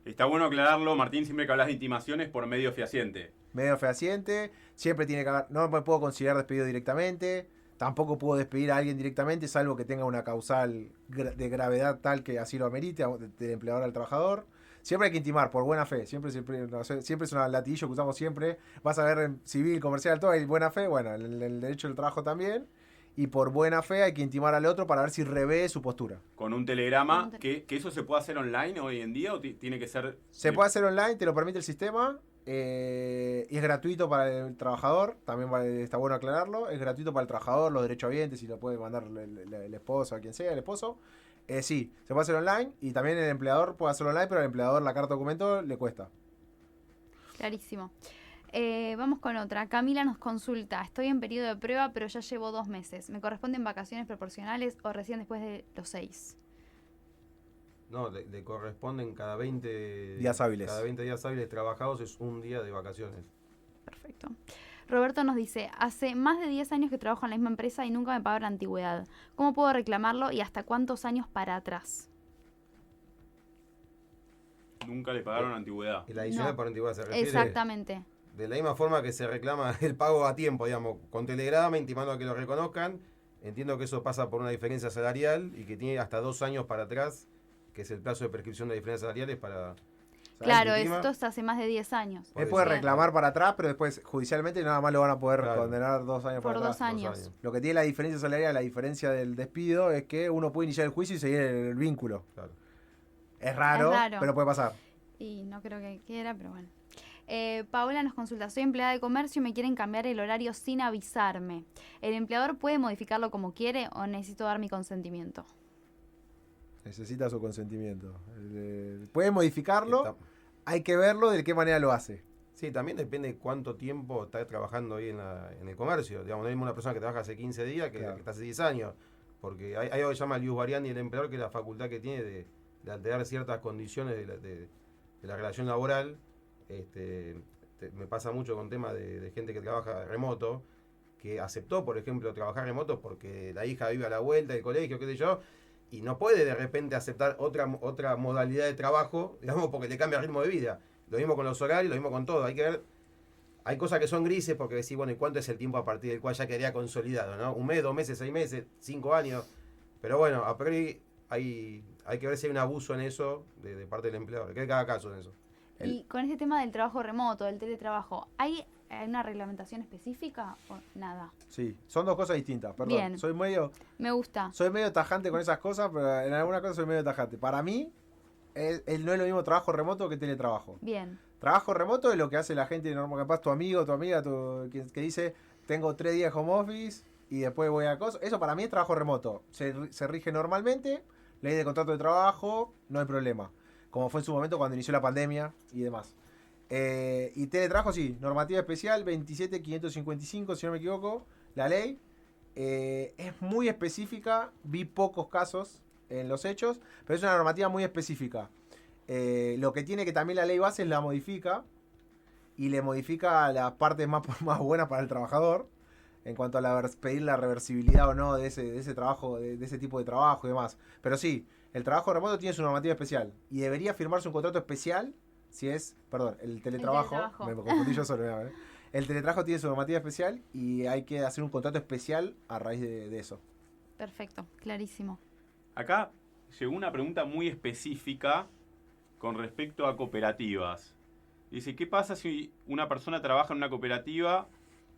Está bueno aclararlo, Martín, siempre que hablas de intimaciones por medio fehaciente. Medio fehaciente, siempre tiene que haber, no me puedo considerar despedido directamente, tampoco puedo despedir a alguien directamente, salvo que tenga una causal de gravedad tal que así lo amerite, del empleador al trabajador. Siempre hay que intimar, por buena fe, siempre es un latillo que usamos siempre. Vas a ver en civil, comercial, todo, hay buena fe, bueno, en el derecho del trabajo también. Y por buena fe hay que intimar al otro para ver si revé su postura. Con un telegrama, que eso se puede hacer online hoy en día o tiene que ser... Se puede hacer online, te lo permite el sistema. Y es gratuito para el trabajador, también está bueno aclararlo. Es gratuito para el trabajador, los derechohabientes, si lo puede mandar el esposo, a quien sea, el esposo. Sí, se puede hacer online y también el empleador puede hacerlo online, pero al empleador la carta documento le cuesta. Clarísimo. Vamos con otra. Camila nos consulta. Estoy en periodo de prueba, pero ya llevo 2 meses. ¿Me corresponden vacaciones proporcionales o recién después de los 6? No, le corresponden cada 20 días hábiles. Cada 20 días hábiles trabajados es un día de vacaciones. Perfecto. Roberto nos dice, hace más de 10 años que trabajo en la misma empresa y nunca me pagaron antigüedad. ¿Cómo puedo reclamarlo y hasta cuántos años para atrás? Nunca le pagaron antigüedad. El adicional No. por antigüedad se refiere. Exactamente. De la misma forma que se reclama el pago a tiempo, digamos, con telegrama, intimando a que lo reconozcan. Entiendo que eso pasa por una diferencia salarial y que tiene hasta 2 años para atrás, que es el plazo de prescripción de diferencias salariales para... Claro, ¿sabes? esto es hace más de 10 años. Por Él puede eso. reclamar para atrás, pero después judicialmente nada más lo van a poder Claro. condenar 2 años Por para 2 atrás. años. Lo que tiene la diferencia salarial, la diferencia del despido, es que uno puede iniciar el juicio y seguir el vínculo. Claro. Es raro, Es raro. pero puede pasar. Y no creo que quiera, pero bueno. Paola nos consulta, soy empleada de comercio y me quieren cambiar el horario sin avisarme. ¿El empleador puede modificarlo como quiere o necesito dar mi consentimiento? Necesita su consentimiento. Puede modificarlo, Está- hay que verlo de qué manera lo hace. Sí, también depende de cuánto tiempo está trabajando ahí en el comercio. Digamos, no hay una persona que trabaja hace 15 días que, Claro. que está hace 10 años. Porque hay algo que se llama el ius variandi del empleador, que es la facultad que tiene de alterar ciertas condiciones de la relación laboral. Me pasa mucho con temas de gente que trabaja remoto, que aceptó, por ejemplo, trabajar remoto porque la hija vive a la vuelta del colegio, qué sé yo, y no puede de repente aceptar otra modalidad de trabajo, digamos, porque le cambia el ritmo de vida. Lo mismo con los horarios, lo mismo con todo. Hay que ver, hay cosas que son grises porque decís, bueno, ¿y cuánto es el tiempo a partir del cual ya quedaría consolidado, ¿no? 1 mes, 2 meses, 6 meses, 5 años. Pero bueno, a priori hay que ver si hay un abuso en eso de parte del empleador. Que hay cada caso en eso. Y con este tema del trabajo remoto, del teletrabajo, ¿hay una reglamentación específica o nada? Sí, son 2 cosas distintas. Perdón, Bien. Me gusta. soy medio tajante con esas cosas, pero en algunas cosas soy medio tajante. Para mí, no es lo mismo trabajo remoto que teletrabajo. Bien. Trabajo remoto es lo que hace la gente normal, capaz tu amigo, tu amiga, que dice, tengo 3 días home office y después voy a cosas. Eso para mí es trabajo remoto. Se rige normalmente, ley de contrato de trabajo, no hay problema. Como fue en su momento cuando inició la pandemia y demás. Y teletrabajo sí, normativa especial 27555, si no me equivoco, la ley. Es muy específica, vi pocos casos en los hechos, pero es una normativa muy específica. Lo que tiene que también la ley base la modifica y le modifica las partes más buenas para el trabajador en cuanto a pedir la reversibilidad o no de ese trabajo, de ese tipo de trabajo y demás. Pero sí, el trabajo remoto tiene su normativa especial y debería firmarse un contrato especial si es, perdón, el teletrabajo. Me confundí yo solo. El teletrabajo tiene su normativa especial y hay que hacer un contrato especial a raíz de eso. Perfecto, clarísimo. Acá llegó una pregunta muy específica con respecto a cooperativas. Dice, ¿qué pasa si una persona trabaja en una cooperativa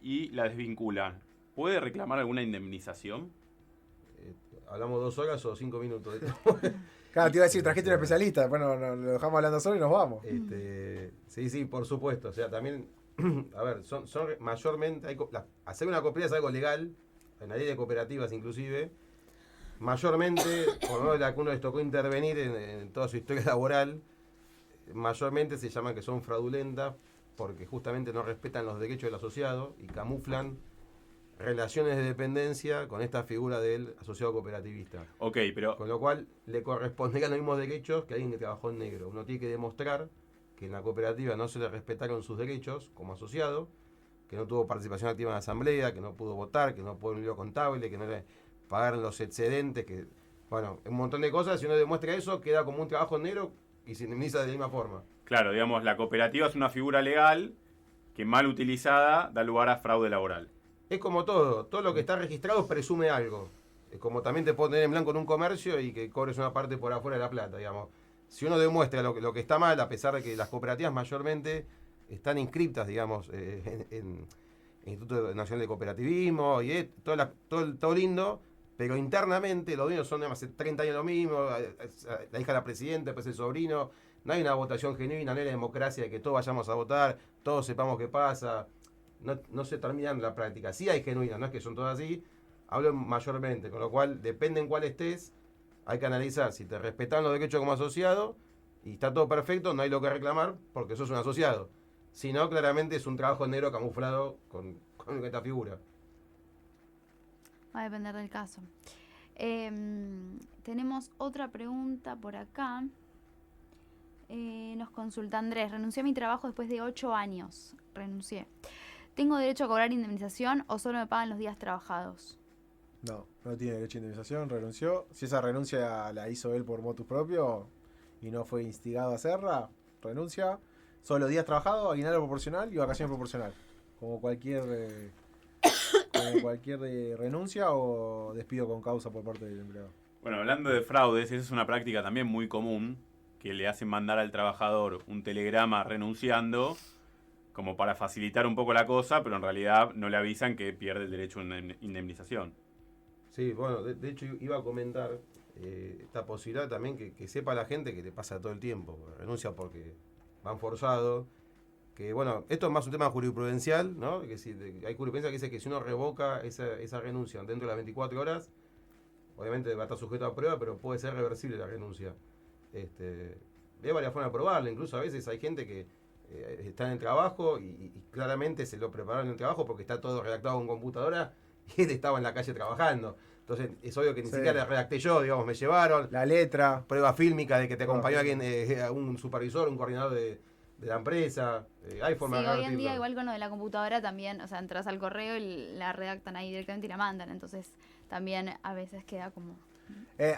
y la desvinculan? ¿Puede reclamar alguna indemnización? ¿Hablamos 2 horas o 5 minutos? Claro, te iba a decir, trajiste un especialista, después lo dejamos hablando solo y nos vamos. Sí, por supuesto. O sea, también, a ver, son mayormente, hacer una cooperativa es algo legal, en la ley de cooperativas inclusive, mayormente, por lo menos la que uno les tocó intervenir en toda su historia laboral, mayormente se llaman que son fraudulentas porque justamente no respetan los derechos del asociado y camuflan relaciones de dependencia con esta figura del asociado cooperativista. Ok, pero Con lo cual le corresponderían los mismos derechos que alguien que trabajó en negro. Uno tiene que demostrar que en la cooperativa no se le respetaron sus derechos como asociado, que no tuvo participación activa en la asamblea, que no pudo votar, que no pudo un libro contable, que no le pagaron los excedentes, que bueno, un montón de cosas. Si uno demuestra eso, queda como un trabajo en negro y se indemniza de la misma forma. claro, digamos, la cooperativa es una figura legal que mal utilizada da lugar a fraude laboral. Es como todo lo que está registrado presume algo. Es como también te puedo tener en blanco en un comercio y que cobres una parte por afuera de la plata, digamos. Si uno demuestra lo que está mal, a pesar de que las cooperativas mayormente están inscriptas, digamos, en el Instituto Nacional de Cooperativismo y todo lindo, pero internamente los dueños son de hace 30 años lo mismo, la hija de la presidenta, después el sobrino, no hay una votación genuina, no hay una democracia de que todos vayamos a votar, todos sepamos qué pasa. No se termina en la práctica. Sí hay genuinas, no es que son todas así, hablo mayormente, con lo cual depende en cuál estés, hay que analizar si te respetan los derechos como asociado y está todo perfecto, no hay lo que reclamar porque sos un asociado. Si no, claramente es un trabajo negro camuflado con esta figura. Va a depender del caso. Tenemos otra pregunta por acá. Nos consulta Andrés. Renuncié a mi trabajo después de 8 años. Renuncié. ¿Tengo derecho a cobrar indemnización o solo me pagan los días trabajados? No tiene derecho a indemnización, renunció. Si esa renuncia la hizo él por motus propio y no fue instigado a hacerla, renuncia. Solo días trabajados, aguinaldo proporcional y vacaciones proporcional. Como cualquier renuncia o despido con causa por parte del empleado. Bueno, hablando de fraudes, esa es una práctica también muy común, que le hacen mandar al trabajador un telegrama renunciando, como para facilitar un poco la cosa, pero en realidad no le avisan que pierde el derecho a una indemnización. Sí, bueno, de hecho iba a comentar esta posibilidad también que sepa la gente que le pasa todo el tiempo. Renuncia porque van forzados. Que bueno, esto es más un tema jurisprudencial, ¿no? Que si, hay jurisprudencia que dice que si uno revoca esa renuncia dentro de las 24 horas, obviamente va a estar sujeto a prueba, pero puede ser reversible la renuncia. Hay varias formas de probarla, incluso a veces hay gente que está en el trabajo y claramente se lo prepararon en el trabajo porque está todo redactado con computadora y él estaba en la calle trabajando. Entonces es obvio que ni siquiera la redacté yo, digamos, me llevaron. La letra. Prueba fílmica de que te acompañó alguien, un supervisor, un coordinador de la empresa. Hay formas de hoy en día igual con lo de la computadora también, o sea, entras al correo y la redactan ahí directamente y la mandan, entonces también a veces queda como...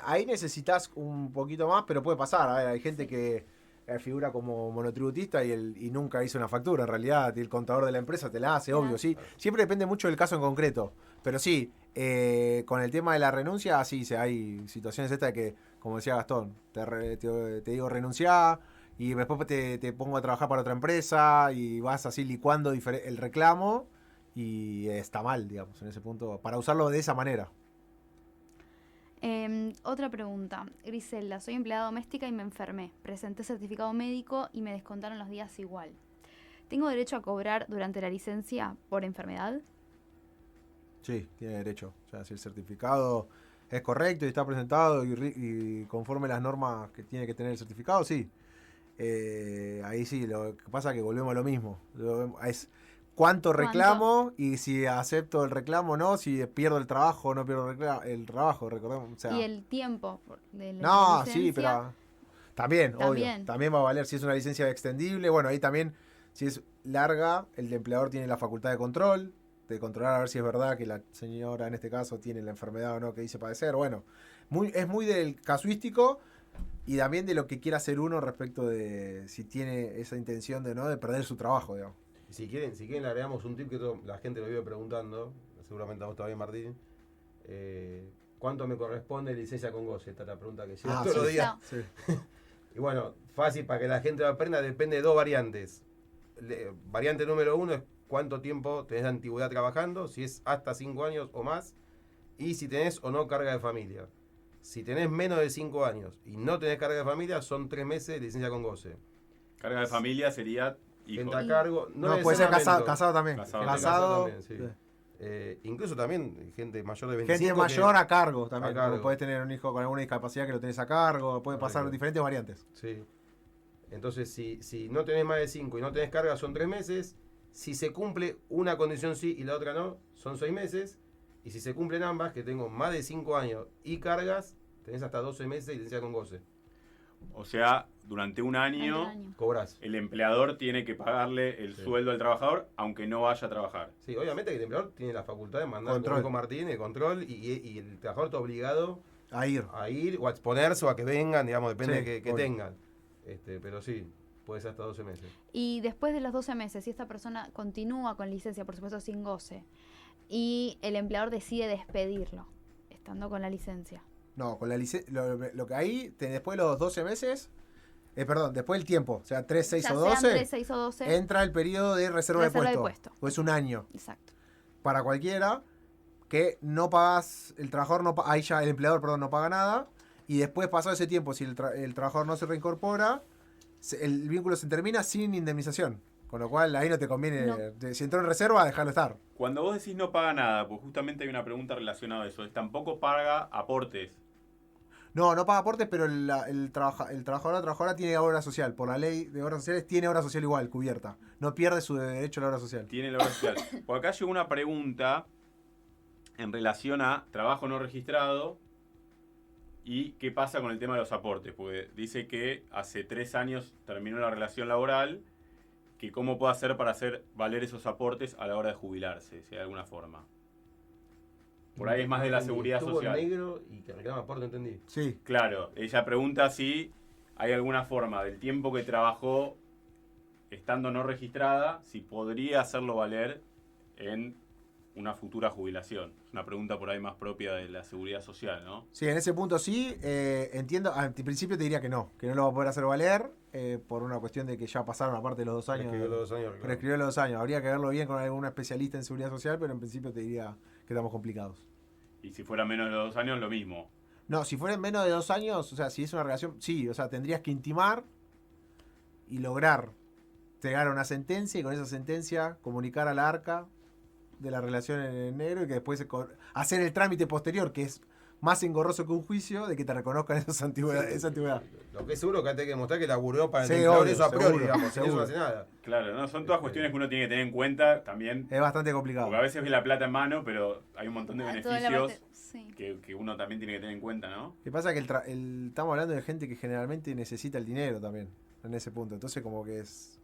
Ahí necesitas un poquito más, pero puede pasar. A ver, hay gente que figura como monotributista y nunca hizo una factura. En realidad, el contador de la empresa te la hace, obvio, sí. Siempre depende mucho del caso en concreto. Pero sí, con el tema de la renuncia, sí, hay situaciones estas que, como decía Gastón, te digo renunciar y después te pongo a trabajar para otra empresa y vas así licuando el reclamo y está mal, digamos, en ese punto, para usarlo de esa manera. Otra pregunta. Griselda, soy empleada doméstica y me enfermé. Presenté certificado médico y me descontaron los días igual. ¿Tengo derecho a cobrar durante la licencia por enfermedad? Sí, tiene derecho. O sea, si el certificado es correcto y está presentado y conforme las normas que tiene que tener el certificado, sí. Ahí sí, lo que pasa es que volvemos a lo mismo. Es cuánto reclamo y si acepto el reclamo o no, si pierdo el trabajo o no pierdo el trabajo, recordemos. O sea, y el tiempo de la no, licencia, sí, pero también, obvio. También va a valer si es una licencia extendible. Bueno, ahí también, si es larga, el empleador tiene la facultad de controlar a ver si es verdad que la señora en este caso tiene la enfermedad o no que dice padecer. Bueno, es muy del casuístico y también de lo que quiera hacer uno respecto de si tiene esa intención de perder su trabajo, digamos. Si quieren le agregamos un tip que la gente lo vive preguntando, seguramente a vos también, Martín. ¿Cuánto me corresponde licencia con goce? Esta es la pregunta que llega todos los días. No. Sí. Y bueno, fácil para que la gente lo aprenda, depende de dos variantes. Variante número 1 es cuánto tiempo tenés de antigüedad trabajando, si es hasta 5 años o más, y si tenés o no carga de familia. Si tenés menos de 5 años y no tenés carga de familia, son 3 meses de licencia con goce. Carga de familia sería hijos. Gente a cargo, No, puede ser casado también. Casado también, sí. Incluso también gente mayor de 25. Gente mayor a cargo también. A cargo. Podés tener un hijo con alguna discapacidad que lo tenés a cargo. Puede pasar diferentes variantes. Sí. Entonces, si no tenés más de 5 y no tenés carga, son 3 meses. Si se cumple una condición sí y la otra no, son 6 meses. Y si se cumplen ambas, que tengo más de 5 años y cargas, tenés hasta 12 meses de licencia con goce. O sea, durante un año cobrás. El empleador tiene que pagarle el sueldo al trabajador, aunque no vaya a trabajar. Sí, obviamente que el empleador tiene la facultad de mandar con Martín el control y el trabajador está obligado a ir o a exponerse o a que vengan, digamos, depende de que tengan. Pero sí, puede ser hasta 12 meses. Y después de los 12 meses, si esta persona continúa con licencia, por supuesto sin goce, y el empleador decide despedirlo, estando con la licencia. No, con la licencia, lo que ahí, después de los 12 meses, después del tiempo, o sea, 3, 6 o 12, 3, 6 o 12, entra el periodo de reserva de puesto. O es un año. Exacto. Para cualquiera que no pagas, ahí ya el empleador, no paga nada, y después, pasado ese tiempo, si el trabajador no se reincorpora, el vínculo se termina sin indemnización. Con lo cual, ahí no te conviene, si entró en reserva, dejarlo estar. Cuando vos decís no paga nada, pues justamente hay una pregunta relacionada a eso, tampoco paga aportes. No paga aportes, pero el trabajador o la trabajadora tiene obra social. Por la ley de obras sociales tiene obra social igual, cubierta. No pierde su derecho a la obra social. Tiene la obra social. Por acá llegó una pregunta en relación a trabajo no registrado ¿Y qué pasa con el tema de los aportes? Porque dice que hace 3 años terminó la relación laboral, que cómo puede hacer para hacer valer esos aportes a la hora de jubilarse, si hay alguna forma. Por ahí es más de la seguridad social. negro y que reclama aporte, entendí. Sí. Claro, ella pregunta si hay alguna forma del tiempo que trabajó estando no registrada, si podría hacerlo valer en una futura jubilación. Es una pregunta por ahí más propia de la seguridad social, ¿no? Sí, en ese punto sí, entiendo. Al principio te diría que no lo va a poder hacer valer por una cuestión de que ya pasaron aparte de los 2 años. Prescribió los 2 años. Claro. Prescribió los 2 años. Habría que verlo bien con algún especialista en seguridad social, pero en principio te diría que estamos complicados. Y si fuera menos de los 2 años, lo mismo. No, si fueran menos de 2 años, o sea, si es una relación, sí, o sea, tendrías que intimar y lograr llegar a una sentencia y con esa sentencia comunicar a la ARCA de la relación en enero y que después hacer el trámite posterior, que es más engorroso que un juicio, de que te reconozcan esa antigüedad. Lo que es seguro que hay que demostrar que laburó para el Sí, empleador, obvio, eso a priori, seguro, digamos, seguro. eso no hace nada. Claro, ¿no? Son todas cuestiones que uno tiene que tener en cuenta también. Es bastante complicado. Porque a veces ve la plata en mano, pero hay un montón de Toda la beneficios parte- sí. que uno también tiene que tener en cuenta, ¿no? Lo que pasa es que estamos hablando de gente que generalmente necesita el dinero también, en ese punto. Entonces como que es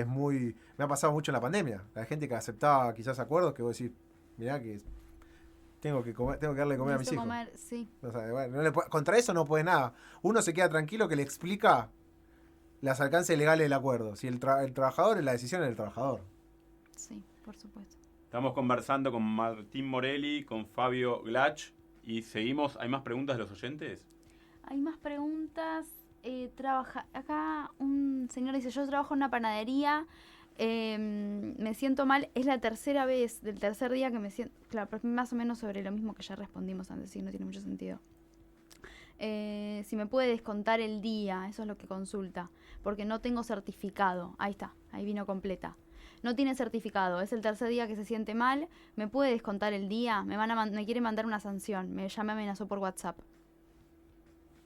muy... Me ha pasado mucho en la pandemia. La gente que aceptaba quizás acuerdos que vos decís, mirá que tengo que darle de comer a mis Necesito hijos. comer, sí. O sea, bueno, contra eso no puede nada. Uno se queda tranquilo que le explica los alcances legales del acuerdo. Si el trabajador, la decisión es del trabajador. Sí, por supuesto. Estamos conversando con Martín Morelli, con Fabio Glach y seguimos. ¿Hay más preguntas de los oyentes? Hay más preguntas. Acá un señor dice, yo trabajo en una panadería, me siento mal, es la tercera vez, del tercer día que me siento, claro, pero más o menos sobre lo mismo que ya respondimos antes, sí, no tiene mucho sentido. Si me puede descontar el día, eso es lo que consulta, porque no tengo certificado, ahí está, ahí vino completa. No tiene certificado, es el tercer día que se siente mal, me puede descontar el día, me quiere mandar una sanción, ya me amenazó por WhatsApp.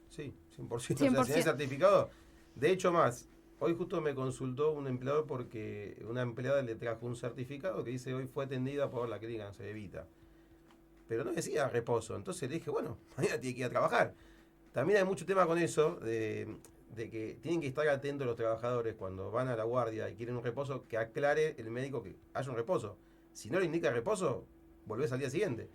Sí, 100%. O sea, si no hay certificado. De hecho, más, hoy justo me consultó un empleador porque una empleada le trajo un certificado que dice hoy fue atendida por la clínica, no sé, Evita. Pero no decía reposo. Entonces le dije, bueno, mañana tiene que ir a trabajar. También hay mucho tema con eso, de que tienen que estar atentos los trabajadores cuando van a la guardia y quieren un reposo, que aclare el médico que haya un reposo. Si no le indica reposo, volvés al día siguiente.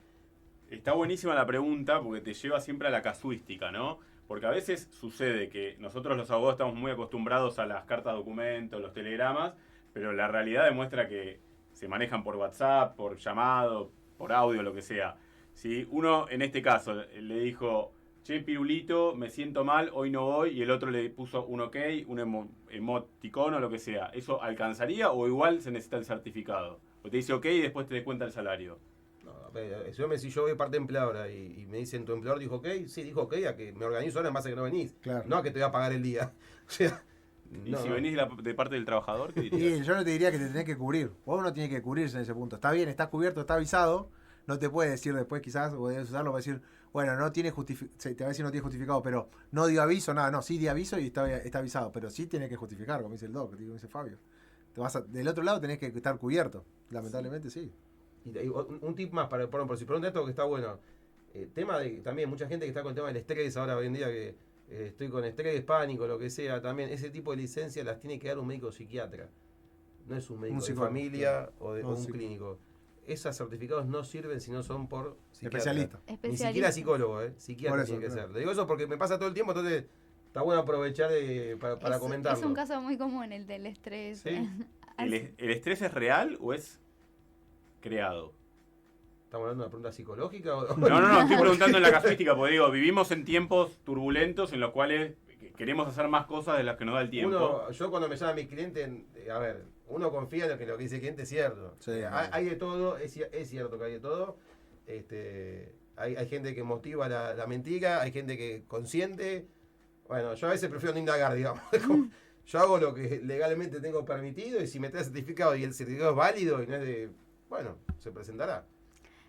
Está buenísima la pregunta porque te lleva siempre a la casuística, ¿no? Porque a veces sucede que nosotros los abogados estamos muy acostumbrados a las cartas de documentos, los telegramas, pero la realidad demuestra que se manejan por WhatsApp, por llamado, por audio, lo que sea. Si uno, en este caso, le dijo, che, Pirulito, me siento mal, hoy no voy, y el otro le puso un ok, un emoticono, lo que sea, ¿eso alcanzaría o igual se necesita el certificado? O te dice ok y después te descuenta el salario. Si yo voy parte empleadora y me dicen, ¿tu empleador dijo ok? Sí, dijo ok, a que me organizo ahora en base a que no venís. Claro. No a que te voy a pagar el día. O sea, ¿Y si venís de parte del trabajador, qué Y dirías? yo no te diría que te tenés que cubrir. Uno tiene que cubrirse en ese punto. Está bien, estás cubierto, está avisado. No te puede decir después, quizás, o debes usarlo para decir, bueno, no tiene te va a decir no tiene justificado, pero no dio aviso, nada. No, sí dio aviso y está avisado, pero sí tiene que justificar, como dice el doc, como dice Fabio. Del otro lado tenés que estar cubierto. Lamentablemente sí. y un tip más, por si preguntan esto que está bueno. Tema de también mucha gente que está con el tema del estrés ahora hoy en día, que estoy con estrés, pánico, lo que sea, también ese tipo de licencias las tiene que dar un médico psiquiatra. No es un médico de psicólogo, familia claro. o un psicólogo. clínico. Esos certificados no sirven si no son por psiquiatra. Especialista. Ni siquiera psicólogo, psiquiatra Por eso, tiene que claro. ser. Le digo eso porque me pasa todo el tiempo, entonces está bueno aprovechar para comentarlo. Es un caso muy común el del estrés. Sí. ¿El estrés es real o es creado? ¿Estamos hablando de una pregunta psicológica? No, estoy preguntando en la casuística, porque digo, vivimos en tiempos turbulentos en los cuales queremos hacer más cosas de las que nos da el tiempo. Yo cuando me llama mi cliente, a ver, uno confía en lo que dice el cliente es cierto. Sí, Hay de todo, es cierto que hay de todo. Hay gente que motiva la mentira, hay gente que consiente. Bueno, yo a veces prefiero no indagar, digamos. Yo hago lo que legalmente tengo permitido y si me trae certificado y el certificado es válido y no es de... Bueno, se presentará.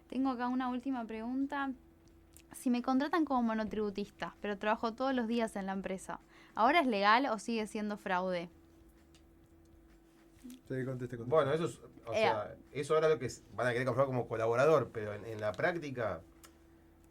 Tengo acá una última pregunta. Si me contratan como monotributista, pero trabajo todos los días en la empresa, ¿ahora es legal o sigue siendo fraude? Sí, conteste. Bueno, eso ahora lo que van a querer comprar como colaborador, pero en la práctica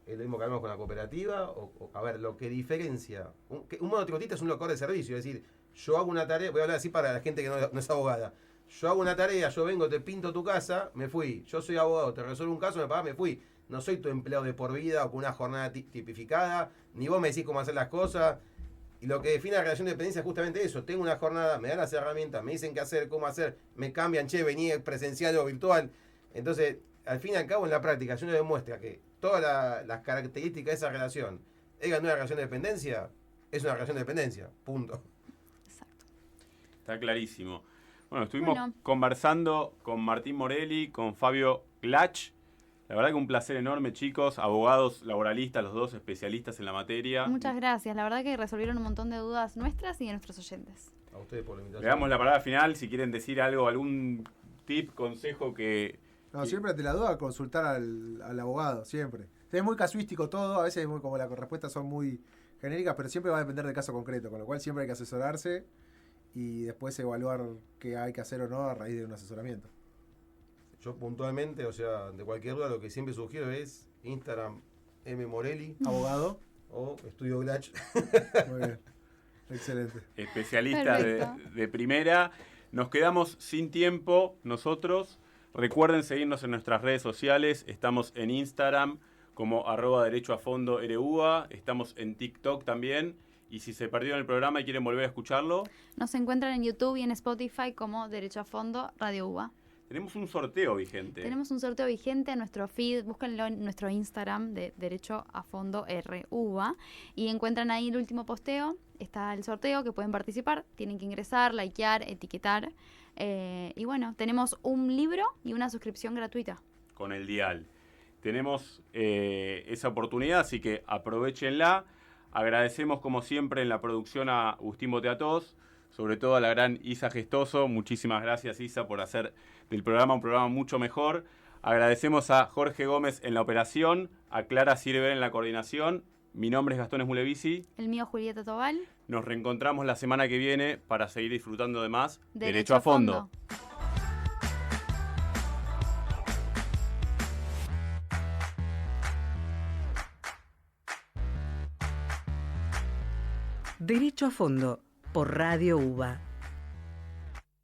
es lo mismo que hablamos con la cooperativa, a ver, lo que diferencia, un monotributista es un local de servicio, es decir, yo hago una tarea, voy a hablar así para la gente que no es abogada, yo hago una tarea, yo vengo, te pinto tu casa, me fui, yo soy abogado, te resuelvo un caso, me pagás, me fui, no soy tu empleado de por vida o con una jornada tipificada, ni vos me decís cómo hacer las cosas. Y lo que define la relación de dependencia es justamente eso. Tengo una jornada, me dan las herramientas, me dicen qué hacer, cómo hacer, me cambian, che, vení presencial o virtual. Entonces, al fin y al cabo, en la práctica, si uno demuestra que todas las características de esa relación es una relación de dependencia, es una relación de dependencia. Punto. Exacto. Está clarísimo. Bueno, estuvimos conversando con Martín Morelli, con Fabio Glach. La verdad que un placer enorme, chicos, abogados laboralistas, los dos especialistas en la materia. Muchas gracias, la verdad que resolvieron un montón de dudas nuestras y de nuestros oyentes. A ustedes por la invitación. Le damos la palabra final, si quieren decir algo, algún tip, consejo que... No, siempre ante la duda consultar al abogado, siempre. Es muy casuístico todo, a veces es muy, como las respuestas son muy genéricas, pero siempre va a depender del caso concreto, con lo cual siempre hay que asesorarse y después evaluar qué hay que hacer o no a raíz de un asesoramiento. Yo puntualmente, o sea, de cualquier duda, lo que siempre sugiero es Instagram mmorelli, Abogado. o Estudio Glach. Muy bien. Excelente. Especialista de primera. Nos quedamos sin tiempo nosotros. Recuerden seguirnos en nuestras redes sociales. Estamos en Instagram como @derechoafondoRUA. Estamos en TikTok también. Y si se perdieron el programa y quieren volver a escucharlo, Nos encuentran en YouTube y en Spotify como Derecho a Fondo Radio UBA. tenemos un sorteo vigente. Tenemos un sorteo vigente en nuestro feed, búsquenlo en nuestro Instagram de Derecho a Fondo RUBA y encuentran ahí el último posteo, está el sorteo que pueden participar, tienen que ingresar, likear, etiquetar y bueno, tenemos un libro y una suscripción gratuita. Con el dial. Tenemos esa oportunidad, así que aprovechenla. Agradecemos como siempre en la producción a Agustín Boteatos, sobre todo a la gran Isa Gestoso. Muchísimas gracias, Isa, por hacer del programa un programa mucho mejor. Agradecemos a Jorge Gómez en la operación, a Clara Sirver en la coordinación. Mi nombre es Gastón Esmulevici. El mío, Julieta Tobal. Nos reencontramos la semana que viene para seguir disfrutando de más Derecho a Fondo. Derecho a Fondo por Radio UBA.